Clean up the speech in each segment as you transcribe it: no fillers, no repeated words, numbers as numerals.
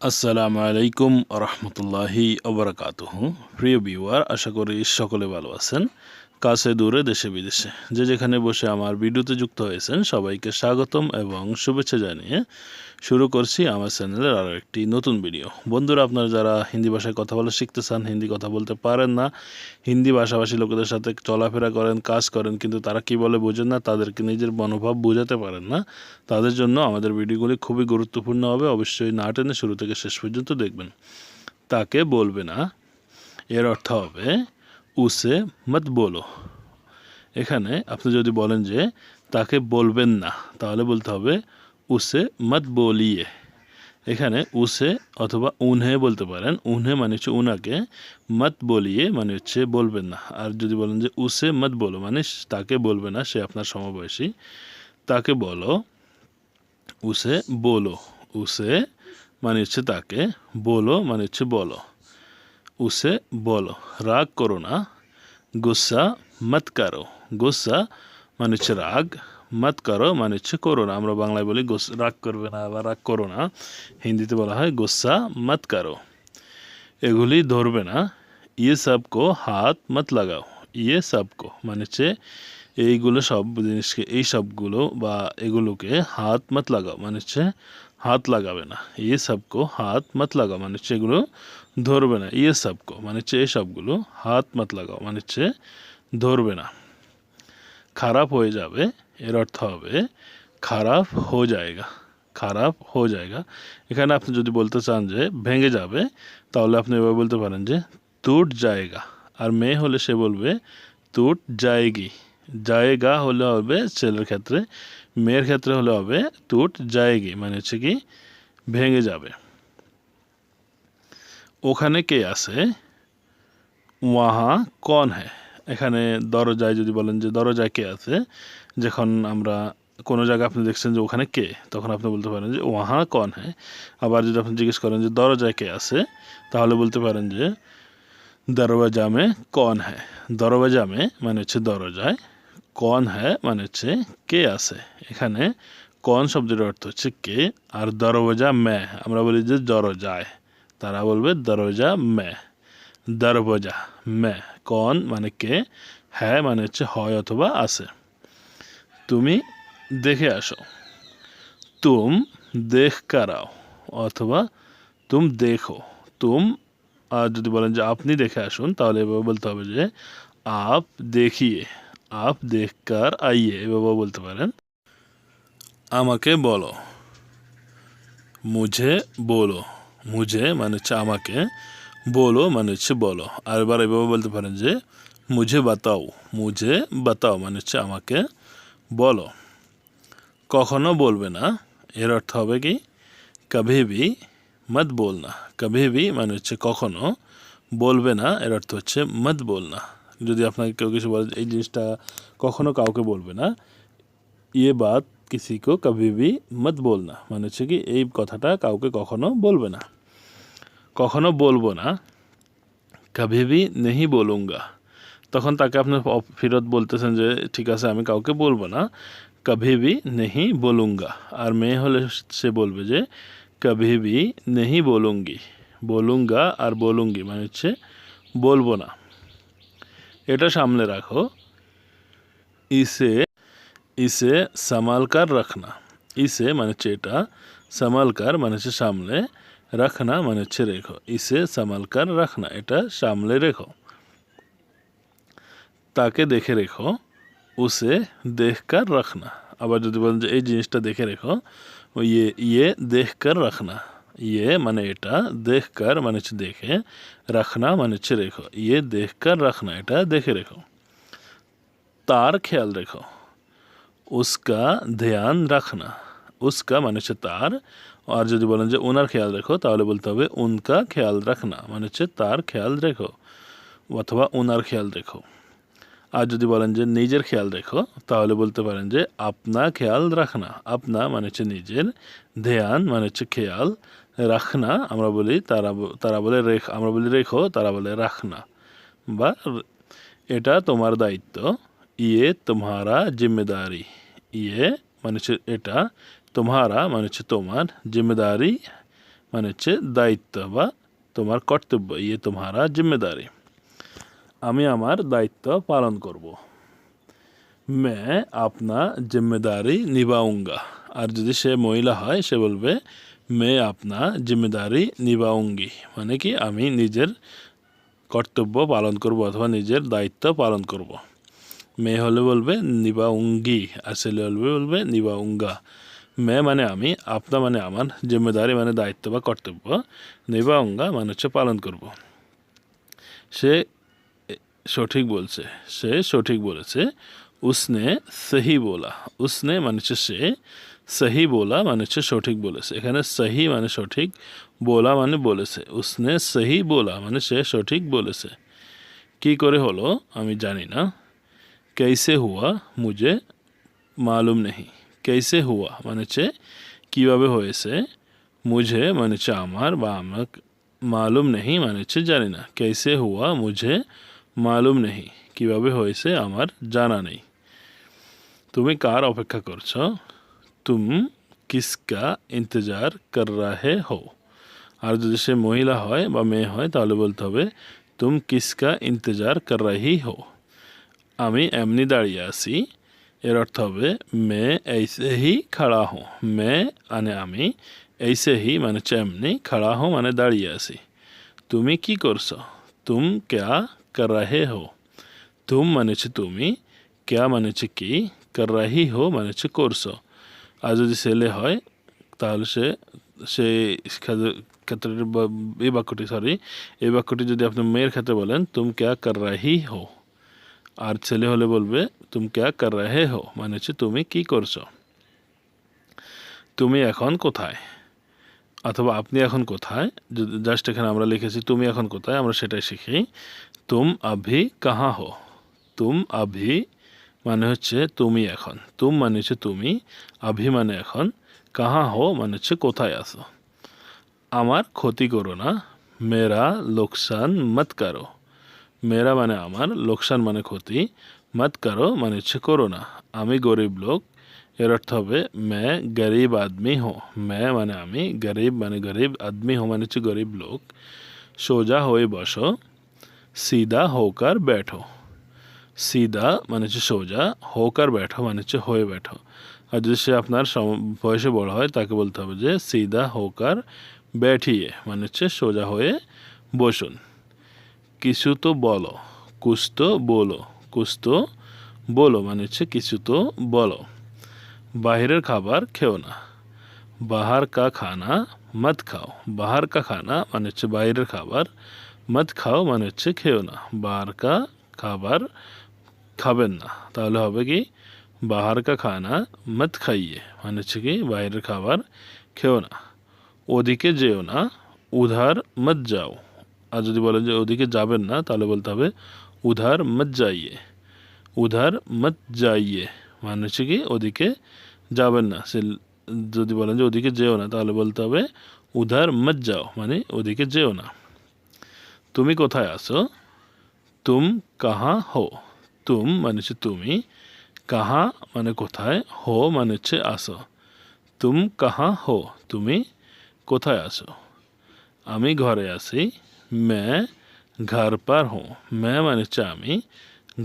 আসসালামু আলাইকুম রহমতুল্লাহি আবরাকাতুহু। প্রিয় ভিউয়ার, আশা করি সকলে ভালো আছেন। কাছে দূরে দেশে বিদেশে যে যেখানে বসে আমার ভিডিওতে যুক্ত হয়েছেন সবাইকে স্বাগতম এবং শুভেচ্ছা জানিয়ে শুরু করছি আমার চ্যানেলের আরও একটি নতুন ভিডিও। বন্ধুরা, আপনারা যারা হিন্দি ভাষায় কথা বলা শিখতে চান, হিন্দি কথা বলতে পারেন না, হিন্দি ভাষাভাষী লোকেদের সাথে চলাফেরা করেন, কাজ করেন, কিন্তু তারা কী বলে বোঝেন না, তাদেরকে নিজের মনোভাব বোঝাতে পারেন না, তাদের জন্য আমাদের ভিডিওগুলি খুবই গুরুত্বপূর্ণ হবে। অবশ্যই না টেনে শুরু থেকে শেষ পর্যন্ত দেখবেন। তাকে বলবে না এর অর্থ হবে উসে মত বলো। এখানে আপনি যদি বলেন যে তাকে বলবেন না, তাহলে বলতে হবে উসে মত বলিয়ে। এখানে উসে অথবা উনহে বলতে পারেন। উনহে মানে হচ্ছে উনাকে, মত বলিয়ে মানে হচ্ছে বলবেন না। আর যদি বলেন যে উসে মত বলো মানে তাকে বলবে না, সে আপনার সমবয়সী, তাকে বলো। উসে বলো, উসে মানে হচ্ছে তাকে, বলো মানে হচ্ছে বলো। উসে বলো রাগ করো না, গুসা মত করো। গুসা মানে হচ্ছে রাগ, মত করো মানে হচ্ছে করো না। আমরা বাংলায় বলি রাগ করবে না বা রাগ করো না, হিন্দিতে বলা হয় গুসা মত করো। এগুলি ধরবে না। ইয়ে সবকো হাত মত লাগাও। ইয়ে সবকো মানে হচ্ছে এইগুলো সব জিনিসকে, এই সবগুলো বা এগুলোকে হাত মত লাগাও মানে হচ্ছে হাত লাগাবে না। ইয়ে সবকো হাত মত লাগাও মানে হচ্ছে এগুলো ধরবে না। ইয়ে সবকো মানে হচ্ছে এই সবগুলো, হাত মত লাগাও মানে হচ্ছে ধরবে না। খারাপ হয়ে যাবে এর অর্থ হবে খারাপ হো জায়গা। খারাপ হো জায়গা। এখানে আপনি যদি বলতে চান যে ভেঙে যাবে, তাহলে আপনি এভাবে বলতে পারেন যে টুট জায়গা। আর মেয়ে হলে সে বলবে টুট জায়গি। জায়গা হলে হবে ছেলের ক্ষেত্রে, মেয়ের ক্ষেত্রে হলে হবে টুট জায়গি মানে হচ্ছে কি ভেঙে যাবে। ওখানে কে আছে, ওয়াহা কন হ্যায়। এখানে দরজায় যদি বলেন যে দরজায় কে আছে, যখন আমরা কোনো জায়গায় আপনি দেখছেন যে ওখানে কে, তখন আপনি বলতে পারেন যে ওয়াহা কন হ্যায়। আবার যদি আপনি জিজ্ঞেস করেন যে দরজায় কে আছে, তাহলে বলতে পারেন যে দরওয়াজা মে কন হ্যায়। দরওয়াজা মে মানে হচ্ছে দরজায়, কন হ্যায় মানে হচ্ছে কে আছে। এখানে কন শব্দের অর্থ হচ্ছে কে, আর দরওয়াজা মে আমরা বলি যে দরজায়, তারা বলবে দরওয়াজা মে। দরওয়াজা মে, কন মানে কে, হ্যাঁ মানে হচ্ছে হয় অথবা আছে। তুমি দেখে আসো, তুম দেখ কর आओ অথবা তুম দেখো। তুম আর যদি বলেন যে আপনি দেখে আসুন, তাহলে এভাবে বলতে হবে যে আপ দেখিয়ে, আপ দেখ কর আইয়ে, এভাবে বলতে পারেন। আমাকে বলো, মুঝে বলো। মুঝে মানে হচ্ছে আমাকে, বলো মানে হচ্ছে বলো। আর এবার এভাবে বলতে পারেন যে মুঝে বাতাও। মুঝে বাতাও মানে হচ্ছে আমাকে বলো। কখনো বলবে না এর অর্থ হবে কি কভি ভি মত বলনা। কভি ভি মানে হচ্ছে কখনো, বলবে না এর অর্থ হচ্ছে মত বলনা। যদি আপনাকে কেউ কিছু বলে এই জিনিসটা কখনো কাউকে বলবে না, ইয়ে বাত কিসি কো কভি ভি মত বলনা মানে হচ্ছে কি এই কথাটা কাউকে কখনো বলবে না। কখনো বলবো না, কভি ভি নেহি বলুঙ্গা। তখন তাকে আপনি ফেরত বলতেছেন যে ঠিক আছে আমি কাউকে বলবো না, কভি ভি নেহি বলুঙ্গা। আর মেয়ে হলে সে বলবে যে কভি ভি নেহি বলুঙ্গি। বলুঙ্গা আর বলুঙ্গি মানে হচ্ছে বলবো না। এটা সামলে রাখো, ইসে ইসে সামাল কার রাখনা। ইসে মানে হচ্ছে এটা, সামাল কার মানে হচ্ছে সামলে, রাখনা মানে হচ্ছে রেখো। ইসে সামাল কার রাখনা, এটা সামলে রেখো। তাকে দেখে রেখো, উসে দেখ কর রাখনা। আবার যদি বলেন যে এই জিনিসটা দেখে রেখো, ইয়ে দেখ কর রাখনা। ইয়ে মানে এটা, দেখ কর মানে হচ্ছে দেখে, রাখনা মানে হচ্ছে রেখো। ইয়ে দেখ কর রাখনা, এটা দেখে রেখো। তার খেয়াল রেখো, উসকা ধ্যান রাখনা। উসকা মানে হচ্ছে তার। আর যদি বলেন যে ওনার খেয়াল রেখো, তাহলে বলতে হবে উনকা খেয়াল রাখনা মানে হচ্ছে তার খেয়াল রেখো অথবা ওনার খেয়াল রেখো। আর যদি বলেন যে নিজের খেয়াল রেখো, তাহলে বলতে পারেন যে আপনা খেয়াল রাখনা। আপনা মানে হচ্ছে নিজের, ধ্যান মানে হচ্ছে খেয়াল, রাখনা আমরা বলি তারা বলে আমরা বলি রেখো, তারা বলে রাখনা। বা এটা তোমার দায়িত্ব, ইয়ে তোমারা জিম্মেদারি। ইয়ে মানে হচ্ছে এটা, তোমারা মানে হচ্ছে তোমার, জিম্মেদারি মানে হচ্ছে দায়িত্ব বা তোমার কর্তব্য, ইয়ে তোমারা জিম্মেদারি। আমি আমার দায়িত্ব পালন করব। मैं अपना जिम्मेदारी निभाऊंगा। আর যদি সে মহিলা হয় সে বলবে मैं अपना जिम्मेदारी निभाऊंगी, মানে কি আমি নিজের কর্তব্য পালন করব অথবা নিজের দায়িত্ব পালন করব। মেয়ে হলে বলবে নিভাউঙ্গি, আর ছেলে হলে বলবে নিভাউঙ্গা। मैं মানে আমি, আপনা মানে আমার, জিম্মেদারি মানে দায়িত্ব বা কর্তব্য, নিভাউঙ্গা মানে হচ্ছে পালন করব। সে সঠিক বলছে, সে সঠিক বলেছে। उसने सही बोला। उसने মানে হচ্ছে সে, সহি बोला মানে হচ্ছে সঠিক বলেছে। এখানে সহি মানে সঠিক, बोला মানে বলেছে। उसने सही बोला মানে সে সঠিক বলেছে। কি করে হলো আমি জানি না। कैसे हुआ मुझे मालूम नहीं। कैसे हुआ মানে হচ্ছে কীভাবে হয়েছে, मुझे মানে হচ্ছে আমার বা আমাকে, मालूम नहीं মানে হচ্ছে জানি না। कैसे हुआ मुझे मालूम नहीं কীভাবে হয়েছে আমার জানা নেই। তুমি কার অপেক্ষা করছো? तुम किसका इंतज़ार कर रहे हो। আর যদি সে মহিলা হয় বা মেয়ে হয় তাহলে বলতে হবে तुम किसका इंतज़ार कर रही हो। আমি এমনি দাঁড়িয়ে আছি, এর অর্থ হবে मैं ऐसे ही खड़ा हूँ। मैं মানে আমি, ऐसे ही মানে হচ্ছে এমনি, खड़ा हूँ মানে দাঁড়িয়ে আছি। তুমি কি করছো? तुम क्या कर रहे हो। तुम মানে হচ্ছে তুমি, क्या মানে হচ্ছে কি, कर रही हो মানে হচ্ছে করছো। আর যদি ছেলে হয় তাহলে সেই ক্ষেত্রে এই বাক্যটি এই বাক্যটি যদি আপনি মেয়ের ক্ষেত্রে বলেন তুম ক্যা কর রাহি হো, আর ছেলে হলে বলবে তুম ক্যা কর রাহে হো মানে হচ্ছে তুমি কি করছো। তুমি এখন কোথায় অথবা আপনি এখন কোথায়, জাস্ট এখানে আমরা লিখেছি তুমি এখন কোথায়, আমরা সেটাই শিখি। তুম আভি কাহা হো। তুম আভি মানে হচ্ছে তুমি এখন, তুম মানে হচ্ছে তুমি, আভি মানে এখন, কাহা হো মানে হচ্ছে কোথায় আছো। আমার ক্ষতি করো না, মেরা লোকসান মত করো। মেরা মানে আমার, লোকসান মানে ক্ষতি, মত করো মানে হচ্ছে করো না। আমি গরিব লোক, এর অর্থ হবে মে গরিব আদমি হো। মে মানে আমি, গরিব মানে গরিব, আদমি হো মানে হচ্ছে গরিব লোক। সোজা হয়ে বসো, সিধা হোকার बैठो। সিধা মানে হচ্ছে সোজা, হোকার बैठो মানে হচ্ছে হয়ে बैठो। আর যদি সে আপনার বয়সে বড় হয় তাকে বলতে হবে যে সিধা হোকার बैठिए মানে হচ্ছে সোজা হয়ে বসুন। কিছু তো বলো, কুছ তো বলো। কুছ তো বলো মানে হচ্ছে কিছু তো বলো। বাহিরের খাবার খেও না, বাহার কা খানা মত খাও। বাহার কা খানা মানে হচ্ছে বাইরের খাবার, মত খাও মানে হচ্ছে খেও না। বাহার কা খাবার খাবেন না, তাহলে হবে কি বাহার কা খানা মত খাইয়ে মানে হচ্ছে কি বাইরের খাবার খেও না। ওদিকে যেও না, উধার মত যাও। আর যদি বলেন যে ওদিকে যাবেন না তাহলে বলতে হবে উধার মত যাইয়ে। উধার মত যাইয়ে মানে হচ্ছে কি ওদিকে যাবেন না। সে যদি বলেন যে ওদিকে যেও না তাহলে বলতে হবে উধার মত যাও মানে ওদিকে যেও না। তুমি কোথায় আছো? তুম কাহা হো। তুম মানে হচ্ছে তুমি, কাহা মানে কোথায়, হো মানে হচ্ছে আসো। তুম কাহা হো তুমি কোথায় আছো। আমি ঘরে আছি, मैं घर पर हूँ। मैं মানে হচ্ছে আমি,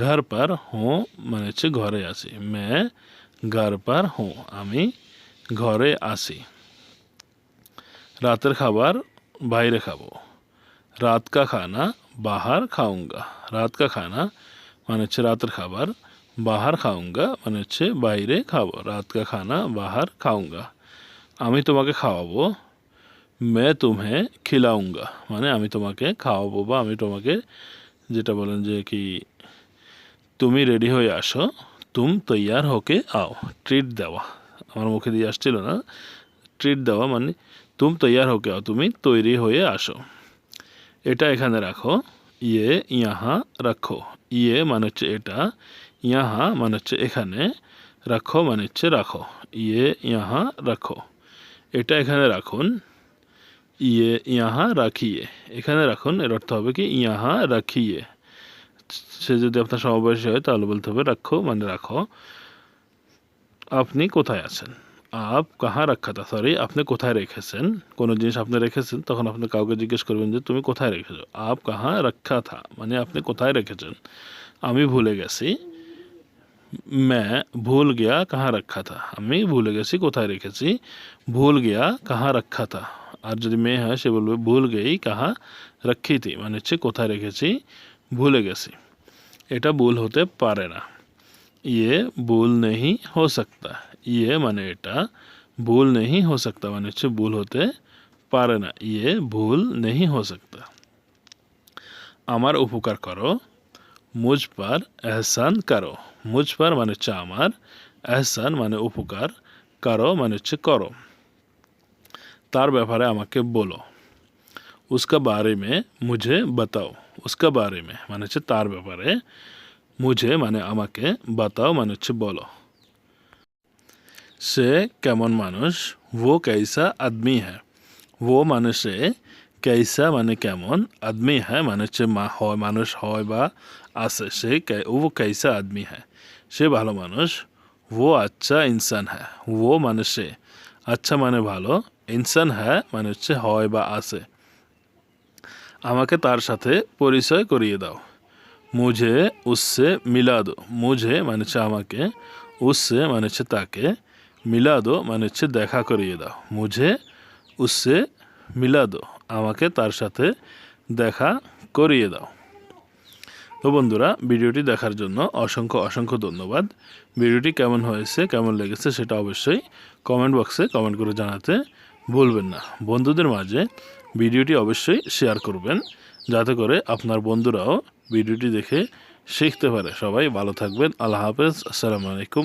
घर पर हूँ মানে হচ্ছে ঘরে আছি। मैं घर पर हूँ আমি ঘরে আছি। রাতের খাবার বাইরে খাবো, রাত কা খানা বাহার খাউঙ্গা। রাত কা খানা মানে হচ্ছে রাতের খাবার, বাহার খাউঙ্গা মানে হচ্ছে বাইরে খাবো। রাত কা খানা বাহার খাউঙ্গা। আমি তোমাকে খাওয়াবো, मैं तुम्हें खिलाऊंगा মানে আমি তোমাকে খাওয়াবো বা আমি তোমাকে, যেটা বলেন যে কি তুমি রেডি হয়ে আসো, তুম তৈয়ার হোকে আও। ট্রিট দেওয়া, আমার মুখে দিয়ে আসছিল না, ট্রিট দেওয়া মানে তুম তৈয়ার হোকে আও তুমি তৈরি হয়ে আসো। এটা এখানে রাখো, ইয়ে ইয়াহা রাখো। ইয়ে মানে হচ্ছে এটা, ইয়াহা মানে হচ্ছে এখানে, রাখো মানে হচ্ছে রাখো। ইয়ে ইয়াহা রাখো, এটা এখানে রাখুন। ইয়ে ইয়াহা রাখিয়ে, এখানে রাখুন, এর অর্থ হবে কি ইয়াহা রাখিয়ে। সে যদি আপনার সমবয়সী হয় তাহলে বলতে হবে রাখো মানে রাখো। আপনি কোথায় আছেন? आप कहाँ रखा था, সরি আপনি কোথায় রেখেছেন, কোনো জিনিস আপনি রেখেছেন তখন আপনি কাউকে জিজ্ঞেস করবেন যে তুমি কোথায় রেখেছো। आप कहाँ रखा था মানে আপনি কোথায় রেখেছেন। আমি ভুলে গেছি, मैं भूल गया कहाँ रखा था, আমি ভুলে গেছি কোথায় রেখেছি। ভুল গিয়া কাহা রক্ষা থা, আর যদি মেয়ে হয় সে বলবে ভুল গেই কাহা রক্ষি থি মানে হচ্ছে কোথায় রেখেছি ভুলে গেছি। এটা ভুল হতে পারে না। ये भूल नहीं हो सकता, ये মানে এটা, ভুল नहीं हो सकता মানে হচ্ছে ভুল হতে পারে না। ये भूल नहीं हो सकता। আমার উপকার করো, मुझ पर एहसान करो, मुझ पर মানে হচ্ছে আমার, এহসান মানে উপকার, করো মানে হচ্ছে করো। তার ব্যাপারে আমাকে বলো, उसका बारे में मुझे बताओ, उसका बारे में মানে হচ্ছে তার ব্যাপারে, मुझे মানে আমাকে, बताओ মানে হচ্ছে বলো। সে কেমন মানুষ, वो कैसा आदमी है, वो মানে সে, कैसा মানে কেমন, आदमी है মানে হচ্ছে হয় মানুষ হয় বা আছে, সে वो कैसा आदमी है সে ভালো মানুষ। वो अच्छा इंसान है, वो মানে সে, আচ্ছা মানে ভালো, ইনসান হ্যাঁ মানে হচ্ছে হয় বা আছে। আমাকে তার সাথে পরিচয় করিয়ে দাও, मुझे उससे मिला दो, मुझे মানে হচ্ছে আমাকে, उससे মানে হচ্ছে তাকে, मिला दो মানে হচ্ছে দেখা করিয়ে দাও, मुझे उससे मिला दो আমাকে তার সাথে দেখা করিয়ে দাও। তো বন্ধুরা, ভিডিওটি দেখার জন্য অসংখ্য অসংখ্য ধন্যবাদ। ভিডিওটি কেমন হয়েছে, কেমন লেগেছে সেটা অবশ্যই কমেন্ট বক্সে কমেন্ট করে জানাতে ভুলবেন না। বন্ধুদের মাঝে ভিডিওটি অবশ্যই শেয়ার করবেন, যাতে করে আপনার বন্ধুরাও ভিডিওটি দেখে শিখতে পারে। সবাই ভালো থাকবেন। আল্লাহ হাফেজ। আসসালামু আলাইকুম।